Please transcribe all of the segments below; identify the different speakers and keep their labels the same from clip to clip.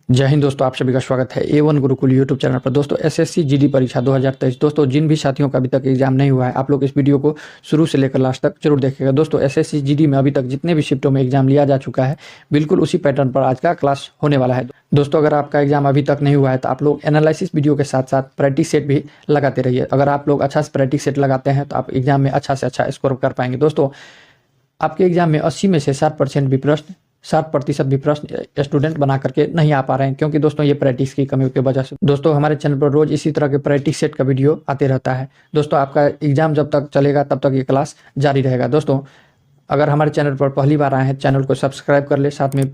Speaker 1: जय हिंद दोस्तों, आप सभी का स्वागत है A1 गुरुकुल यूट्यूब चैनल पर। दोस्तों एसएससी जीडी परीक्षा 2023। दोस्तों जिन भी साथियों का अभी तक एग्जाम नहीं हुआ है, आप लोग इस वीडियो को शुरू से लेकर लास्ट तक जरूर देखेगा। दोस्तों एसएससी जीडी में अभी तक जितने भी शिफ्टों में एग्जाम लिया जा चुका है, बिल्कुल उसी पैटर्न पर आज का क्लास होने वाला है। दोस्तों अगर आपका एग्जाम अभी तक नहीं हुआ है तो आप लोग एनालिसिस वीडियो के साथ साथ प्रैक्टिस सेट भी लगाते रहिए। अगर आप लोग अच्छा से प्रैक्टिस सेट लगाते हैं तो आप एग्जाम में अच्छा से अच्छा स्कोर कर पाएंगे। दोस्तों आपके एग्जाम में 80 में से 60% भी प्रश्न 60% भी प्रश्न स्टूडेंट बना करके नहीं आ पा रहे हैं, क्योंकि दोस्तों ये प्रैक्टिस की कमी की वजह से। दोस्तों हमारे चैनल पर रोज इसी तरह के प्रैक्टिस सेट का वीडियो आते रहता है। दोस्तों आपका एग्जाम जब तक चलेगा तब तक ये क्लास जारी रहेगा। दोस्तों अगर हमारे चैनल पर पहली बार आए हैं, चैनल को सब्सक्राइब कर ले, साथ में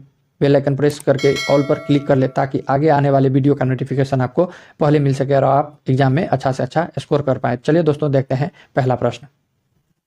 Speaker 1: बेल आइकन प्रेस करके ऑल पर क्लिक कर ले, ताकि आगे आने वाले वीडियो का नोटिफिकेशन आपको पहले मिल सके और आप एग्जाम में अच्छा से अच्छा स्कोर कर पाए। चलिए दोस्तों देखते हैं पहला प्रश्न।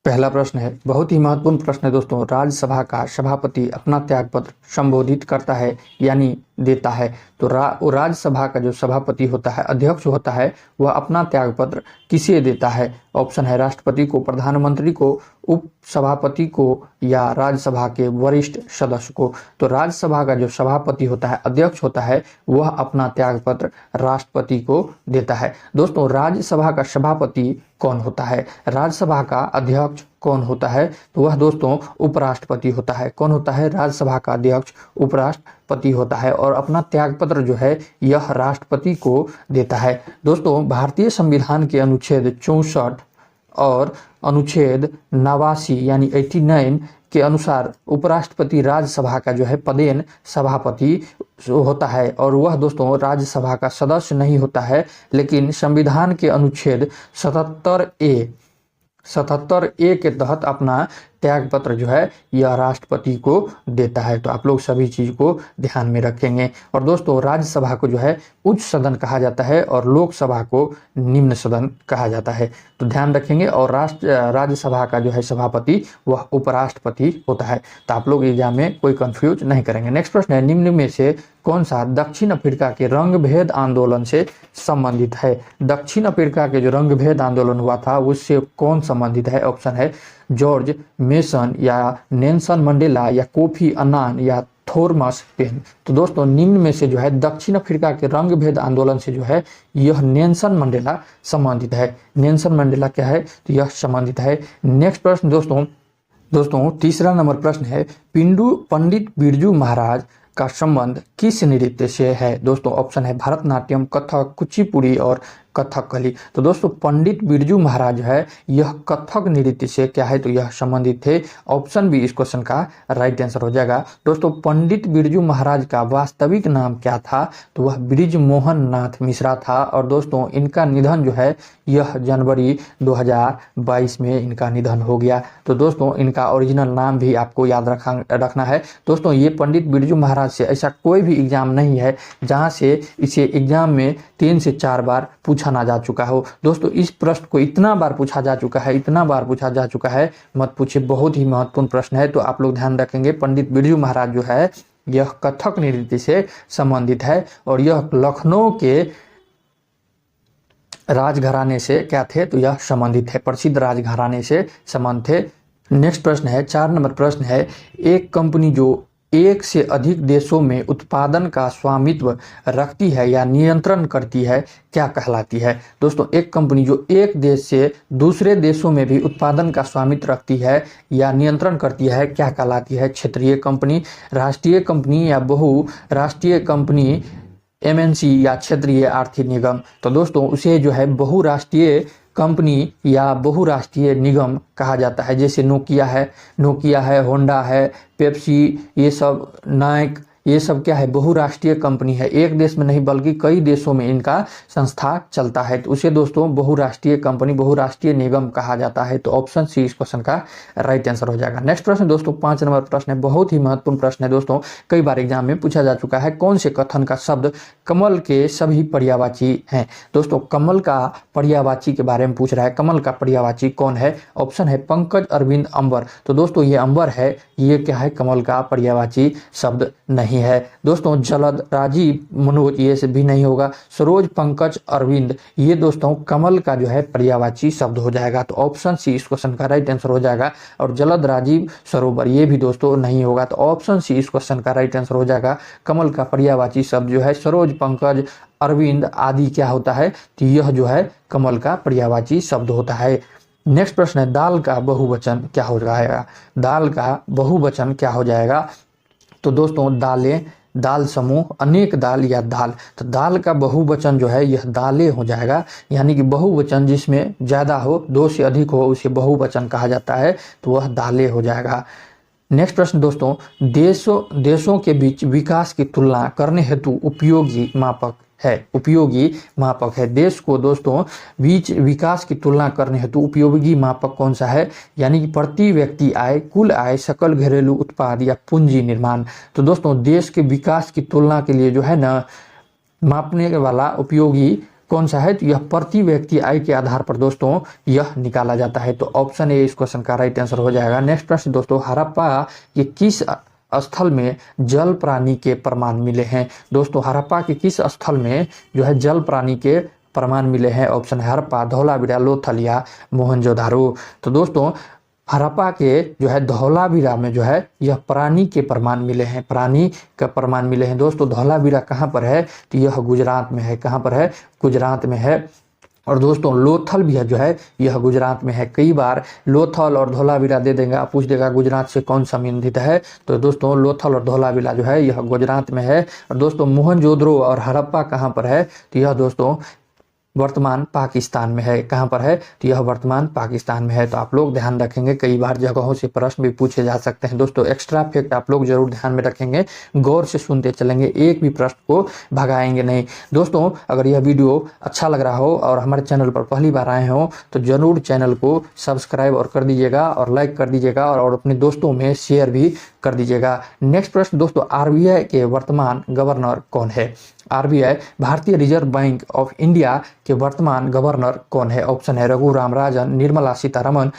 Speaker 1: पहला प्रश्न है, बहुत ही महत्वपूर्ण प्रश्न है दोस्तों। राज्यसभा का सभापति अपना त्यागपत्र संबोधित करता है यानी देता है, तो राज्यसभा का जो सभापति होता है, अध्यक्ष होता है, वह अपना त्यागपत्र किसे देता है? ऑप्शन है राष्ट्रपति को, प्रधानमंत्री को, उप सभापति को या राज्यसभा के वरिष्ठ सदस्य को। तो राज्यसभा का जो सभापति होता है, अध्यक्ष होता है, वह अपना त्यागपत्र राष्ट्रपति को देता है। दोस्तों राज्यसभा का सभापति कौन होता है? राज्यसभा का अध्यक्ष कौन होता है? तो वह दोस्तों उपराष्ट्रपति होता है। कौन होता है? राज्यसभा का अध्यक्ष उपराष्ट्रपति होता है, और अपना त्यागपत्र जो है यह राष्ट्रपति को देता है। दोस्तों भारतीय संविधान के अनुच्छेद 64 और अनुच्छेद 89 यानी 89 के अनुसार उपराष्ट्रपति राज्यसभा का जो है पदेन सभापति होता है, और वह दोस्तों राज्यसभा का सदस्य नहीं होता है, लेकिन संविधान के अनुच्छेद 77A के तहत अपना त्यागपत्र जो है यह राष्ट्रपति को देता है। तो आप लोग सभी चीज को ध्यान में रखेंगे। और दोस्तों राज्यसभा को जो है उच्च सदन कहा जाता है और लोकसभा को निम्न सदन कहा जाता है, तो ध्यान रखेंगे। और राज्यसभा का जो है सभापति वह उपराष्ट्रपति होता है। तो आप लोग एग्जाम में कोई कंफ्यूज नहीं करेंगे। नेक्स्ट प्रश्न है, निम्न में से कौन सा दक्षिण अफ्रीका के रंग भेद आंदोलन से संबंधित है? दक्षिण अफ्रीका के जो रंग भेद आंदोलन हुआ था उससे कौन संबंधित है? ऑप्शन है जॉर्ज मेसन या नेल्सन मंडेला या कोफी अन्नान या थॉमस पेन। तो दोस्तों निम्न में से जो है दक्षिण अफ्रीका के रंग भेद आंदोलन से जो है यह नेल्सन मंडेला संबंधित है। नेल्सन मंडेला क्या है? तो यह संबंधित है। नेक्स्ट प्रश्न दोस्तों तीसरा नंबर प्रश्न है, पंडित बिरजू महाराज का संबंध किस नृत्य से है? दोस्तों ऑप्शन है भरतनाट्यम, कथक, कुचिपुड़ी और कथकली। तो दोस्तों पंडित बिरजू महाराज है यह कथक नृत्य से क्या है? तो यह संबंधित थे। ऑप्शन बी इस क्वेश्चन का राइट आंसर हो जाएगा। दोस्तों पंडित बिरजू महाराज का वास्तविक नाम क्या था? तो वह ब्रिजमोहन नाथ मिश्रा था, और दोस्तों इनका निधन जो है यह जनवरी 2022 में इनका निधन हो गया। तो दोस्तों इनका ओरिजिनल नाम भी आपको याद रखना है। दोस्तों ये पंडित बिरजू महाराज से ऐसा कोई भी एग्जाम नहीं है जहां से इसे एग्जाम में 3 से 4 बार पूछा ना जा चुका हो। दोस्तों इस प्रश्न को इतना बार पूछा जा चुका है, मत पूछिए, बहुत ही महत्वपूर्ण प्रश्न है। तो आप लोग ध्यान रखेंगे, पंडित बिरजू महाराज जो है यह कथक नृत्य से संबंधित है, और यह लखनऊ के राजघराने से क्या थे? तो यह संबंधित है, प्रसिद्ध राजघराने से संबंध थे। नेक्स्ट प्रश्न है, 4 नंबर प्रश्न है, एक कंपनी जो एक से अधिक देशों में उत्पादन का स्वामित्व रखती है या नियंत्रण करती है क्या कहलाती है? दोस्तों एक कंपनी जो एक देश से दूसरे देशों में भी उत्पादन का स्वामित्व रखती है या नियंत्रण करती है क्या कहलाती है? क्षेत्रीय कंपनी, राष्ट्रीय कंपनी या बहुराष्ट्रीय कंपनी, MNC या क्षेत्रीय आर्थिक निगम। तो दोस्तों उसे जो है बहुराष्ट्रीय कंपनी या बहुराष्ट्रीय निगम कहा जाता है। जैसे नोकिया है, होंडा है, पेप्सी, ये सब नाइक, ये सब क्या है? बहुराष्ट्रीय कंपनी है। एक देश में नहीं बल्कि कई देशों में इनका संस्था चलता है, तो उसे दोस्तों बहुराष्ट्रीय कंपनी, बहुराष्ट्रीय निगम कहा जाता है। तो ऑप्शन सी इस क्वेश्चन का राइट आंसर हो जाएगा। नेक्स्ट प्रश्न दोस्तों 5 नंबर प्रश्न है, बहुत ही महत्वपूर्ण प्रश्न है दोस्तों, कई बार एग्जाम में पूछा जा चुका है। कौन से कथन का शब्द कमल के सभी पर्यायवाची हैं? दोस्तों कमल का पर्यायवाची के बारे में पूछ रहा है। कमल का पर्यायवाची कौन है? ऑप्शन है पंकज, अरविंद, अंबर। तो दोस्तों ये अंबर है, ये क्या है? कमल का पर्यायवाची शब्द नहीं नहीं है। दोस्तों जलद, राजीव, मनोज ये से भी नहीं होगा। सरोज, पंकज, अरविंद ये दोस्तों कमल का जो है पर्यायवाची शब्द हो जाएगा। तो ऑप्शन सी इस क्वेश्चन का राइट आंसर हो जाएगा। और जलद, राजीव, सरोवर ये भी दोस्तों नहीं होगा। तो ऑप्शन सी इस क्वेश्चन का राइट आंसर हो जाएगा। कमल का पर्यायवाची शब्द जो है सरोज, पंकज, अरविंद आदि क्या होता है, तो यह जो है कमल का पर्यायवाची शब्द होता है। नेक्स्ट प्रश्न है, दाल का बहुवचन क्या हो जाएगा। दाल का बहुवचन क्या हो जाएगा। तो दोस्तों दालें, दाल समूह, अनेक दाल या दाल। तो दाल का बहुवचन जो है यह दालें हो जाएगा। यानी कि बहुवचन जिसमें ज्यादा हो, दो से अधिक हो, उसे बहुवचन कहा जाता है। तो वह दालें हो जाएगा। नेक्स्ट प्रश्न दोस्तों, देशों के बीच विकास की तुलना करने हेतु उपयोगी मापक है। उपयोगी मापक है। देश को दोस्तों बीच विकास की तुलना करने हेतु उपयोगी मापक कौन सा है। यानी कि प्रति व्यक्ति आय, कुल आय, सकल घरेलू उत्पाद या पूंजी निर्माण। तो दोस्तों देश के विकास की तुलना के लिए जो है ना मापने वाला उपयोगी कौन सा है, तो यह प्रति व्यक्ति आय के आधार पर दोस्तों यह निकाला जाता है। तो ऑप्शन ए इस क्वेश्चन का राइट आंसर हो जाएगा। नेक्स्ट प्रश्न दोस्तों, हड़प्पा के किस स्थल में जल प्राणी के प्रमाण मिले हैं। दोस्तों हड़प्पा के किस स्थल में जो है जल प्राणी के प्रमाण मिले हैं। ऑप्शन है हड़प्पा, धौलावीरा, लोथल या मोहनजोदारो। तो दोस्तों हड़प्पा के जो है धौलावीरा में जो है यह प्राणी के प्रमाण मिले हैं। प्राणी का प्रमाण मिले हैं। दोस्तों धौलावीरा कहाँ पर है, तो यह गुजरात में है। कहाँ पर है, गुजरात में है। और दोस्तों लोथल भी है जो है यह गुजरात में है। कई बार लोथल और धौलावीरा दे देगा, पूछ देगा गुजरात से कौन संबंधित है। तो दोस्तों लोथल और धौलावीरा जो है यह गुजरात में है। और दोस्तों मोहनजोदड़ो और हड़प्पा कहाँ पर है, तो यह दोस्तों वर्तमान पाकिस्तान में है। कहाँ पर है, तो यह वर्तमान पाकिस्तान में है। तो आप लोग ध्यान रखेंगे, कई बार जगहों से प्रश्न भी पूछे जा सकते हैं। दोस्तों एक्स्ट्रा फैक्ट आप लोग जरूर ध्यान में रखेंगे, गौर से सुनते चलेंगे, एक भी प्रश्न को भगाएंगे नहीं। दोस्तों अगर यह वीडियो अच्छा लग रहा हो और हमारे चैनल पर पहली बार आए हो तो जरूर चैनल को सब्सक्राइब और कर दीजिएगा और लाइक कर दीजिएगा और अपने दोस्तों में शेयर भी कर दीजिएगा। नेक्स्ट प्रश्न दोस्तों, आरबीआई के वर्तमान गवर्नर कौन है। आरबीआई भारतीय रिजर्व बैंक ऑफ इंडिया के वर्तमान गवर्नर कौन है। ऑप्शन है रघुराम राजन, निर्मला सीतारमन,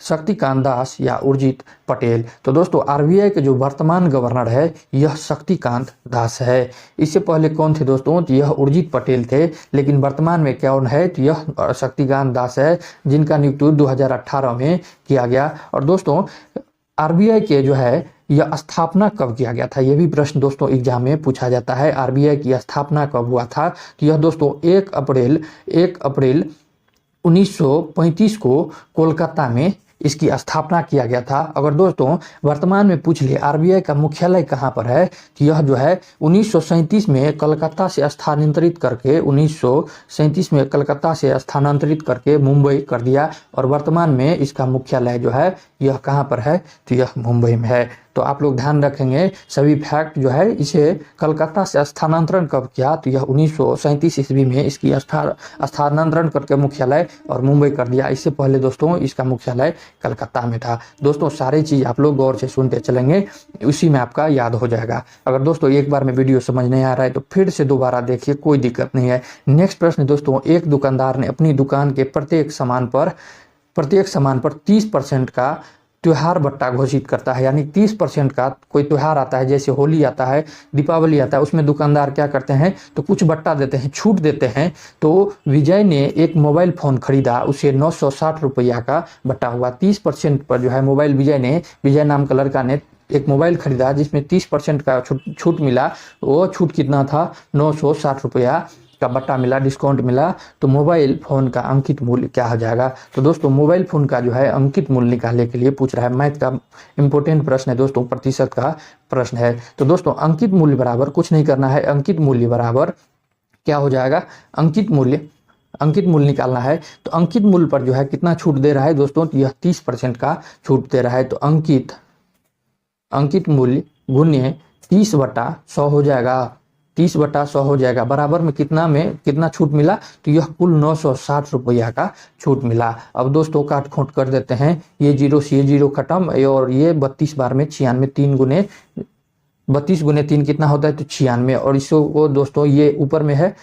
Speaker 1: शक्तिकांत दास या उर्जित पटेल। तो दोस्तों आरबीआई के जो वर्तमान गवर्नर है यह शक्तिकांत दास है। इससे पहले कौन थे दोस्तों, तो यह उर्जित पटेल थे। लेकिन वर्तमान में कौन है, तो यह शक्तिकांत दास है, जिनका नियुक्ति 2018 में किया गया। और दोस्तों आरबीआई के जो है यह स्थापना कब किया गया था, यह भी प्रश्न दोस्तों एग्जाम में पूछा जाता है। आरबीआई की स्थापना कब हुआ था, तो यह दोस्तों 1 अप्रैल 1935 को कोलकाता में इसकी स्थापना किया गया था। अगर दोस्तों वर्तमान में पूछ ले आरबीआई का मुख्यालय कहाँ पर है, तो यह जो है 1937 में कलकत्ता से स्थानांतरित करके मुंबई कर दिया। और वर्तमान में इसका मुख्यालय जो है यह कहाँ पर है, तो यह मुंबई में है। तो आप लोग ध्यान रखेंगे सभी फैक्ट जो है, इसे कलकत्ता से स्थानांतरण कब किया, तो यह 1937 ईस्वी में इसकी स्थानांतरण करके मुख्यालय और मुंबई कर दिया। इससे पहले दोस्तों इसका मुख्यालय कलकत्ता में था। दोस्तों सारी चीज आप लोग गौर से सुनते चलेंगे, उसी में आपका याद हो जाएगा। अगर दोस्तों एक बार में वीडियो समझ नहीं आ रहा है तो फिर से दोबारा देखिए, कोई दिक्कत नहीं है। नेक्स्ट प्रश्न दोस्तों, एक दुकानदार ने अपनी दुकान के प्रत्येक सामान पर 30% का त्योहार बट्टा घोषित करता है। यानी 30% का कोई त्योहार आता है, जैसे होली आता है, दीपावली आता है, उसमें दुकानदार क्या करते हैं, तो कुछ बट्टा देते हैं, छूट देते हैं। तो विजय ने एक मोबाइल फोन खरीदा, उसे 960 रुपया का बट्टा हुआ। 30% पर जो है मोबाइल विजय नाम का लड़का ने एक मोबाइल खरीदा जिसमें 30% का छूट मिला। वो छूट कितना था, 960 रुपया का बट्टा मिला, डिस्काउंट मिला। तो मोबाइल फोन का अंकित मूल्य क्या हो जाएगा। तो दोस्तों मोबाइल फोन का जो है अंकित मूल्य निकालने के लिए पूछ रहा है, मैथ का इंपॉर्टेंट प्रश्न है दोस्तों, प्रतिशत का प्रश्न है। तो दोस्तों अंकित मूल्य बराबर कुछ नहीं करना है, अंकित मूल्य बराबर क्या हो जाएगा, अंकित मूल्य निकालना है। तो अंकित मूल्य पर जो है कितना छूट दे रहा है दोस्तों, तो यह 30% का छूट दे रहा है। तो अंकित मूल्य गुण्य 30/100 हो जाएगा, 30/100 हो जाएगा। बराबर में कितना छूट मिला, तो यह कुल 960 रुपया का छूट मिला। अब दोस्तों काट खोट कर देते हैं, ये जीरो से ये जीरो खत्म, और ये 32 बार में 96, 32 गुने 3 कितना होता है, तो 96। और इसको दोस्तों ये ऊपर में है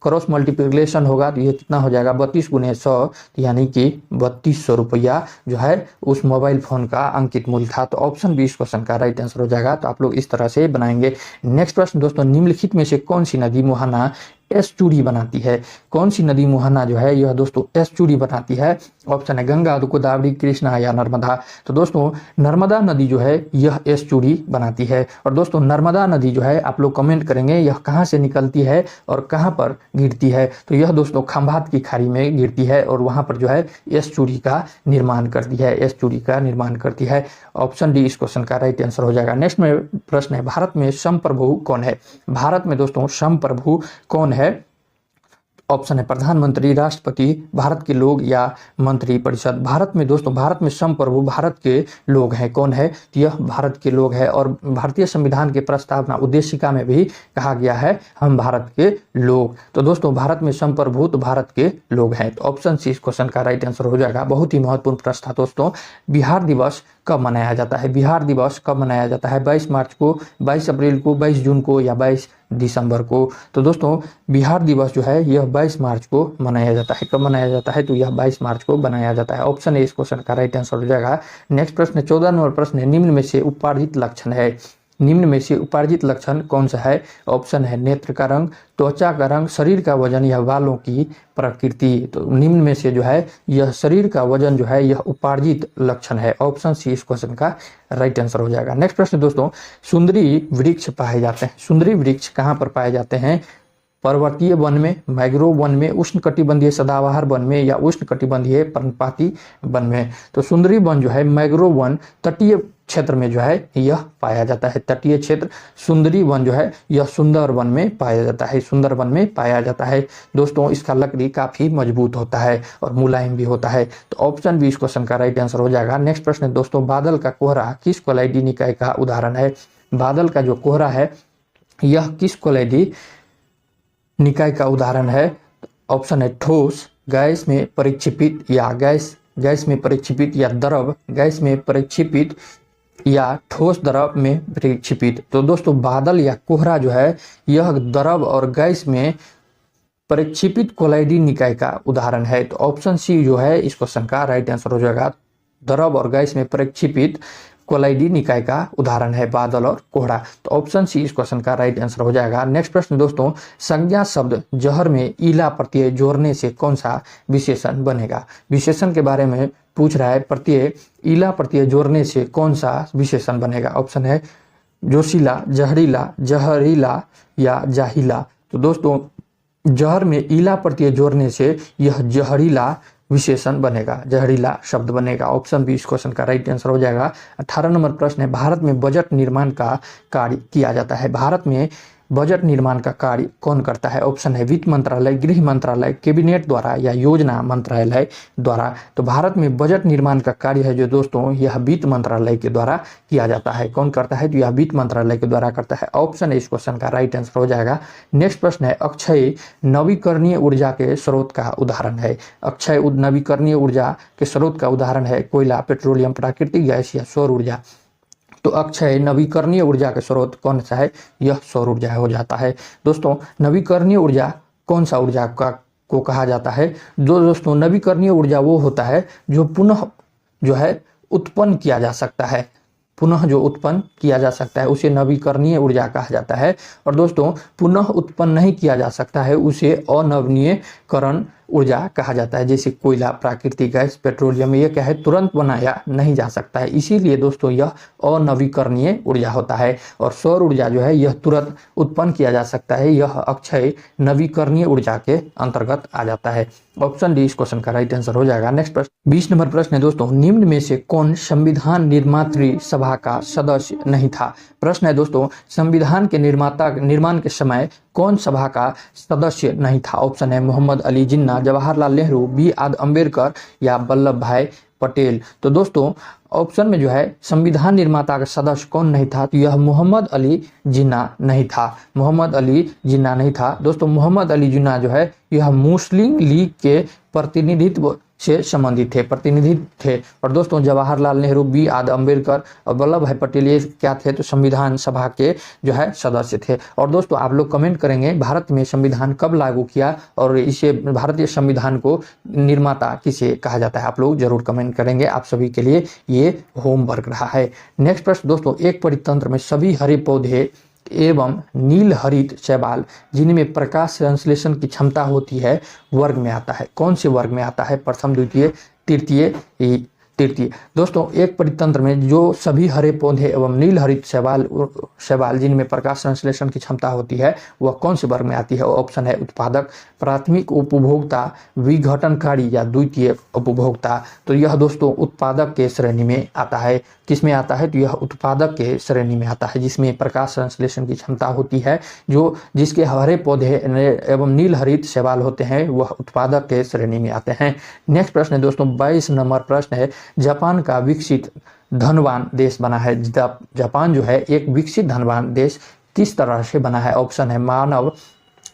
Speaker 1: क्रॉस मल्टीप्लिकेशन होगा तो ये कितना हो जाएगा 32 गुने 100, यानी कि 3200 रुपया जो है उस मोबाइल फ़ोन का अंकित मूल्य था। तो ऑप्शन बी इस क्वेश्चन का राइट आंसर हो जाएगा। तो आप लोग इस तरह से बनाएंगे। नेक्स्ट प्रश्न दोस्तों, निम्नलिखित में से कौन सी नदी मुहाना एस्चुरी बनाती है? कौन सी नदी मुहाना जो है यह दोस्तों एस्चुरी बनाती है? ऑप्शन है गंगा, गोदावरी, कृष्णा या नर्मदा। तो दोस्तों नर्मदा नदी जो है यह एस्चुरी बनाती है। और दोस्तों नर्मदा नदी जो है आप लोग कमेंट करेंगे यह कहाँ से निकलती है और कहाँ पर गिरती है? तो यह दोस्तों खंभात की खाड़ी में गिरती है और वहां पर जो है एस्चुरी का निर्माण करती है, एस्चुरी का निर्माण करती है। ऑप्शन डी इस क्वेश्चन का राइट आंसर हो जाएगा। नेक्स्ट में प्रश्न है, भारत में संप्रभु कौन है? भारत में दोस्तों संप्रभु कौन है? ऑप्शन है प्रधानमंत्री, राष्ट्रपति, भारत के लोग या मंत्री परिषद। भारत में दोस्तों, भारत में संप्रभु भारत के लोग हैं। कौन है? तो यह भारत के लोग हैं। और भारतीय संविधान के प्रस्तावना उद्देशिका में भी कहा गया है हम भारत के लोग। तो दोस्तों भारत में संप्रभु तो भारत के लोग हैं। तो ऑप्शन सी इस क्वेश्चन का राइट आंसर हो जाएगा। बहुत ही महत्वपूर्ण प्रश्न था दोस्तों। बिहार दिवस कब मनाया जाता है? बिहार दिवस कब मनाया जाता है? 22 मार्च को, 22 अप्रैल को, 22 जून को या 22 दिसंबर को? तो दोस्तों बिहार दिवस जो है यह 22 मार्च को मनाया जाता है। कब मनाया जाता है? तो यह 22 मार्च को मनाया जाता है। ऑप्शन ए इस क्वेश्चन का राइट आंसर हो जाएगा। नेक्स्ट प्रश्न 14 नंबर प्रश्न है, निम्न में से उपार्जित लक्षण है, निम्न में से उपार्जित लक्षण कौन सा है? ऑप्शन है नेत्र का रंग, त्वचा का रंग, शरीर का वजन या बालों की प्रकृति। तो निम्न में से जो है यह शरीर का वजन जो है यह उपार्जित लक्षण है। ऑप्शन सी इस क्वेश्चन का राइट आंसर हो जाएगा। नेक्स्ट प्रश्न दोस्तों, सुंदरी वृक्ष पाए जाते हैं, सुंदरी वृक्ष कहाँ पर पाए जाते हैं? पर्वतीय वन में, मैग्रोव वन में, उष्णकटिबंधीय सदाबहार वन में या उष्णकटिबंधीय पर्णपाती वन में? तो सुंदरी वन जो है, मैग्रोव वन तटीय क्षेत्र में जो है यह पाया जाता है। तटीय क्षेत्र सुंदरी वन जो है यह सुंदर वन में पाया जाता है, सुंदर वन में पाया जाता है। दोस्तों इसका लकड़ी काफी मजबूत होता है और मुलायम भी होता है। तो ऑप्शन बी इस क्वेश्चन का राइट आंसर हो जाएगा। नेक्स्ट प्रश्न है दोस्तों, बादल का कोहरा किस कोलाइडी निकाय का उदाहरण है? बादल का जो कोहरा है यह किस कोलाइडी निकाय का उदाहरण है? ऑप्शन है ठोस, गैस में परिक्षेपित या गैस में परिक्षेपित या द्रव, गैस में परिक्षेपित या ठोस द्रव में परिक्षेपित। तो दोस्तों बादल या कोहरा जो है यह द्रव और गैस में परिक्षेपित कोलाइडी निकाय का उदाहरण है। तो ऑप्शन सी जो है इस क्वेश्चन का राइट आंसर हो जाएगा। द्रव और गैस में परिक्षेपित कोलाइडी निकाय का उदाहरण है बादल और कोहरा। तो ऑप्शन सी इस क्वेश्चन का राइट आंसर हो जाएगा। नेक्स्ट प्रश्न दोस्तों, संज्ञा शब्द जहर में ईला प्रत्यय जोड़ने से कौन सा विशेषण बनेगा? विशेषण के बारे में पूछ रहा है, प्रत्यय ईला प्रत्यय जोड़ने से कौन सा विशेषण बनेगा? ऑप्शन है जोशीला, जहरीला, जहरीला या जाहिला। तो दोस्तों जहर में ईला प्रत्यय जोड़ने से यह जहरीला विशेषण बनेगा, जहरीला शब्द बनेगा। ऑप्शन बी इस क्वेश्चन का राइट आंसर हो जाएगा। 18 नंबर प्रश्न है, भारत में बजट निर्माण का कार्य किया जाता है। भारत में बजट निर्माण का कार्य कौन करता है? ऑप्शन है वित्त मंत्रालय, गृह मंत्रालय, कैबिनेट द्वारा या योजना मंत्रालय द्वारा। तो भारत में बजट निर्माण का कार्य है जो दोस्तों यह वित्त मंत्रालय के द्वारा किया जाता है। कौन करता है? तो यह वित्त मंत्रालय के द्वारा करता है। ऑप्शन इस क्वेश्चन का राइट आंसर हो जाएगा। नेक्स्ट प्रश्न है, अक्षय नवीकरणीय ऊर्जा के स्रोत का उदाहरण है। अक्षय नवीकरणीय ऊर्जा के स्रोत का उदाहरण है कोयला, पेट्रोलियम, प्राकृतिक गैस या सौर ऊर्जा। तो अक्षय नवीकरणीय ऊर्जा का स्रोत कौन सा है? यह सौर ऊर्जा हो जाता है। दोस्तों नवीकरणीय ऊर्जा कौन सा ऊर्जा को कहा जाता है? जो दोस्तों नवीकरणीय ऊर्जा वो होता है जो पुनः जो है उत्पन्न किया जा सकता है, पुनः जो उत्पन्न किया जा सकता है उसे नवीकरणीय ऊर्जा कहा जाता है। और दोस्तों पुनः उत्पन्न नहीं किया जा सकता है उसे अनवीनीकरण ऊर्जा कहा जाता है। जैसे कोयला, प्राकृतिक गैस, पेट्रोलियम, ये क्या है तुरंत बनाया नहीं जा सकता है, इसीलिए दोस्तों यह अनवीकरणीय ऊर्जा होता है। और सौर ऊर्जा जो है यह तुरंत उत्पन्न किया जा सकता है, यह अक्षय नवीकरणीय ऊर्जा के अंतर्गत आ जाता है। ऑप्शन डी इस क्वेश्चन का राइट आंसर हो जाएगा। नेक्स्ट प्रश्न 20 नंबर प्रश्न है दोस्तों, निम्न में से कौन संविधान निर्मात्री सभा का सदस्य नहीं था? प्रश्न है दोस्तों, संविधान के निर्माण के समय कौन सभा का सदस्य नहीं था? ऑप्शन है मोहम्मद अली जिन्ना, जवाहरलाल नेहरू, बी आर अम्बेडकर या वल्लभ भाई पटेल। तो दोस्तों ऑप्शन में जो है संविधान निर्माता का सदस्य कौन नहीं था? तो यह मोहम्मद अली जिन्ना नहीं था, मोहम्मद अली जिन्ना नहीं था। दोस्तों मोहम्मद अली जिन्ना जो है यह मुस्लिम लीग के प्रतिनिधित्व से संबंधित थे, प्रतिनिधि थे। और दोस्तों जवाहरलाल नेहरू, बी आर अम्बेडकर और वल्लभ भाई पटेल ये क्या थे, तो संविधान सभा के जो है सदस्य थे। और दोस्तों आप लोग कमेंट करेंगे भारत में संविधान कब लागू किया और इसे भारतीय संविधान को निर्माता किसे कहा जाता है, आप लोग जरूर कमेंट करेंगे। आप सभी के लिए ये होमवर्क रहा है। नेक्स्ट प्रश्न दोस्तों, एक परितंत्र में सभी हरे पौधे एवं नील हरित शैवाल जिनमें प्रकाश संश्लेषण की क्षमता होती है वर्ग में आता है, कौन से वर्ग में आता है, प्रथम, द्वितीय, तृतीय, तृतीय। दोस्तों एक परितंत्र में जो सभी हरे पौधे एवं नील हरित शैवाल जिनमें प्रकाश संश्लेषण की क्षमता होती है वह कौन से वर्ग में आती है। ऑप्शन है उत्पादक, प्राथमिक उपभोक्ता, विघटनकारी या द्वितीय उपभोक्ता। तो यह दोस्तों उत्पादक के श्रेणी में आता है। किस में आता है, तो यह उत्पादक के श्रेणी में आता है जिसमें प्रकाश संश्लेषण की क्षमता होती है। जो जिसके हरे पौधे एवं नील हरित शैवाल होते हैं वह उत्पादक के श्रेणी में आते हैं। नेक्स्ट प्रश्न है दोस्तों 22 नंबर प्रश्न है, जापान का विकसित धनवान देश बना है। जापान जो है एक विकसित धनवान देश किस तरह से बना है। ऑप्शन है मानव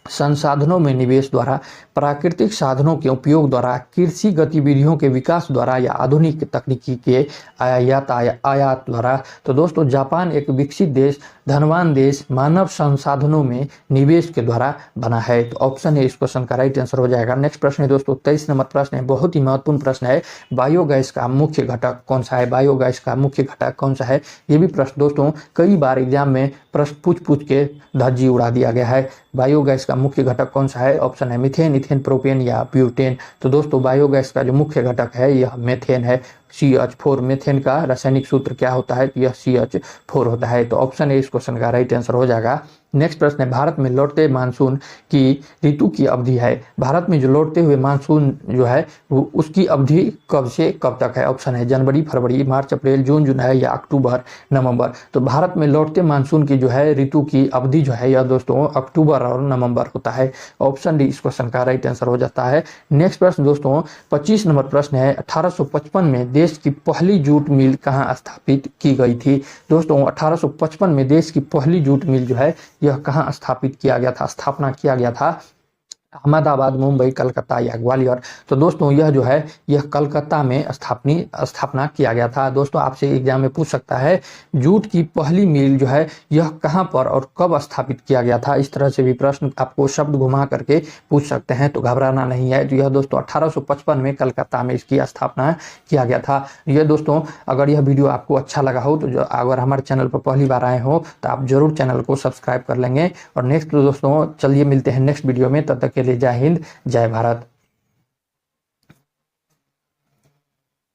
Speaker 1: संसाधनों में निवेश द्वारा, प्राकृतिक साधनों के उपयोग द्वारा, कृषि गतिविधियों के विकास द्वारा या आधुनिक तकनीकी के आयात द्वारा। तो दोस्तों जापान एक विकसित देश, धनवान देश, मानव संसाधनों में निवेश के द्वारा बना है। तो ऑप्शन है इस क्वेश्चन का राइट आंसर हो जाएगा। नेक्स्ट प्रश्न है दोस्तों 23 नंबर प्रश्न है, बहुत ही महत्वपूर्ण प्रश्न है, बायोगैस का मुख्य घटक कौन सा है। बायोगैस का मुख्य घटक कौन सा है, ये भी प्रश्न दोस्तों कई बार एग्जाम में प्रश्न पूछ के धज्जी उड़ा दिया गया है। बायोगैस का मुख्य घटक कौन सा है। ऑप्शन है मीथेन, इथेन, प्रोपेन या ब्यूटेन। तो दोस्तों बायोगैस का जो मुख्य घटक है यह मीथेन है, CH4। मीथेन का रासायनिक सूत्र क्या होता है, तो यह CH4 होता है। तो ऑप्शन है इस क्वेश्चन का राइट आंसर हो जाएगा। नेक्स्ट प्रश्न है, भारत में लौटते मानसून की ऋतु की अवधि है। भारत में जो लौटते हुए मानसून जो है वो उसकी अवधि कब से कब तक है। ऑप्शन है जनवरी, फरवरी, मार्च, अप्रैल, जून, जुलाई या अक्टूबर, नवंबर। तो भारत में लौटते मानसून की जो है ऋतु की अवधि जो है यह दोस्तों अक्टूबर और नवंबर होता है। ऑप्शन डी इस क्वेश्चन का राइट आंसर हो जाता है। नेक्स्ट प्रश्न दोस्तों 25 नंबर प्रश्न है, 1855 में देश की पहली जूट मिल कहाँ स्थापित की गई थी। दोस्तों 1855 में देश की पहली जूट मिल जो है यह कहाँ स्थापित किया गया था, स्थापना किया गया था। अहमदाबाद, मुंबई, कलकत्ता या ग्वालियर। तो दोस्तों यह जो है यह कलकत्ता में स्थापना किया गया था। दोस्तों आपसे एग्जाम में पूछ सकता है जूट की पहली मिल जो है यह कहां पर और कब स्थापित किया गया था। इस तरह से भी प्रश्न आपको शब्द घुमा करके पूछ सकते हैं, तो घबराना नहीं है। तो यह दोस्तों 1855 में कलकत्ता में इसकी स्थापना किया गया था। यह दोस्तों अगर यह वीडियो आपको अच्छा लगा हो तो अगर हमारे चैनल पर पहली बार आए हो तो आप जरूर चैनल को सब्सक्राइब कर लेंगे। और नेक्स्ट दोस्तों चलिए मिलते हैं नेक्स्ट वीडियो में, तब तक के लिए जय हिंद, जय भारत।